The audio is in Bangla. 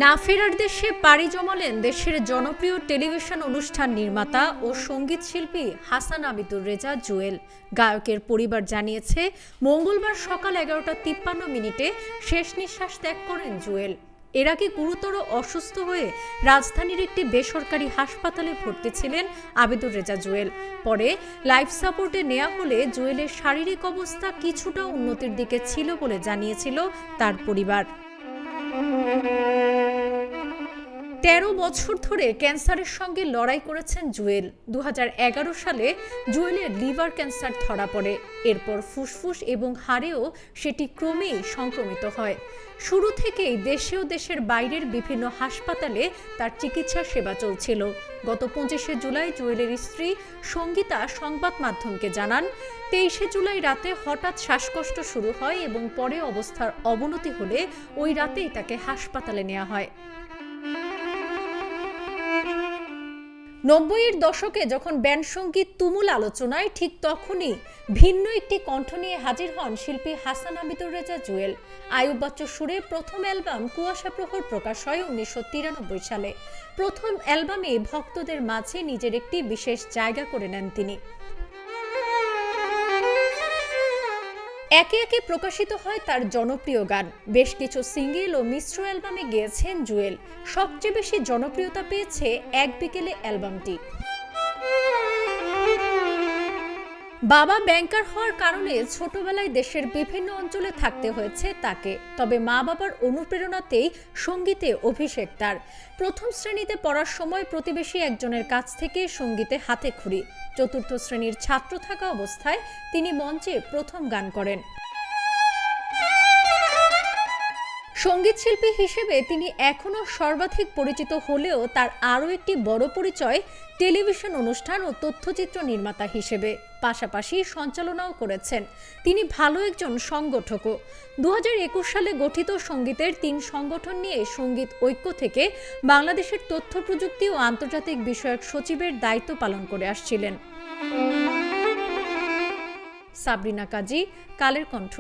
না ফেরার দেশে পাড়ি জমালেন দেশের জনপ্রিয় টেলিভিশন অনুষ্ঠান নির্মাতা ও সঙ্গীত শিল্পী হাসান আবিদুর রেজা জুয়েল। গায়কের পরিবার জানিয়েছে, মঙ্গলবার সকাল 11:53 শেষ নিঃশ্বাস ত্যাগ করেন জুয়েল। এর আগে গুরুতর অসুস্থ হয়ে রাজধানীর একটি বেসরকারি হাসপাতালে ভর্তি ছিলেন আবিদুর রেজা জুয়েল। পরে লাইফ সাপোর্টে নেওয়া হলে জুয়েলের শারীরিক অবস্থা কিছুটা উন্নতির দিকে ছিল বলে জানিয়েছিল তার পরিবার। 13 বছর ধরে ক্যান্সারের সঙ্গে লড়াই করেছেন জুয়েল। 2011 সালে জুয়েলের লিভার ক্যান্সার ধরা পড়ে। এরপর ফুসফুস এবং হাড়েও সেটি ক্রমেই সংক্রমিত হয়। শুরু থেকেই দেশে ও দেশের বাইরের বিভিন্ন হাসপাতালে তার চিকিৎসা সেবা চলছিল। গত 25শে জুলাই জুয়েলের স্ত্রী সঙ্গীতা সংবাদ মাধ্যমকে জানান, 23শে জুলাই রাতে হঠাৎ শ্বাসকষ্ট শুরু হয় এবং পরে অবস্থার অবনতি হলে ওই রাতেই তাকে হাসপাতালে নেওয়া হয়। 90-এর দশকে যখন ব্যান্ড সঙ্গীত তুমুল আলোচনায়, ঠিক তখনই ভিন্ন একটি কণ্ঠ নিয়ে হাজির হন শিল্পী হাসান আবিদুর রেজা জুয়েল। আয়ুব বাচ্চুর সুরে প্রথম অ্যালবাম কুয়াশা প্রহর প্রকাশ হয় 1993 সালে। প্রথম অ্যালবামে ভক্তদের মাঝে নিজের একটি বিশেষ জায়গা করে নেন তিনি। একে একে প্রকাশিত হয় তার জনপ্রিয় গান। বেশ কিছু সিঙ্গেল ও মিশ্র অ্যালবামে গেয়েছেন জুয়েল। সবচেয়ে বেশি জনপ্রিয়তা পেয়েছে এক বিকেলে অ্যালবামটি। বাবা ব্যাংকার হওয়ার কারণে ছোটবেলায় দেশের বিভিন্ন অঞ্চলে থাকতে হয়েছে তাকে। তবে মা বাবার অনুপ্রেরণাতেই সঙ্গীতে অভিষেক তার। প্রথম শ্রেণীতে পড়ার সময় প্রতিবেশী একজনের কাছ থেকে সঙ্গীতে হাতেখড়ি। চতুর্থ শ্রেণীর ছাত্র থাকা অবস্থায় তিনি মঞ্চে প্রথম গান করেন। সঙ্গীত শিল্পী হিসেবে তিনি এখনও সর্বাধিক পরিচিত হলেও তার আরও একটি বড় পরিচয় টেলিভিশন অনুষ্ঠান ও তথ্যচিত্র নির্মাতা হিসেবে। পাশাপাশি সঞ্চালনাও করেছেন। তিনি ভালো একজন সংগঠকও। 2021 সালে গঠিত সঙ্গীতের 3 সংগঠন নিয়ে সঙ্গীত ঐক্য থেকে বাংলাদেশের তথ্য প্রযুক্তি ও আন্তর্জাতিক বিষয়ক সচিবের দায়িত্ব পালন করে আসছিলেন। সাবরিনা কাজী, কালের কণ্ঠ।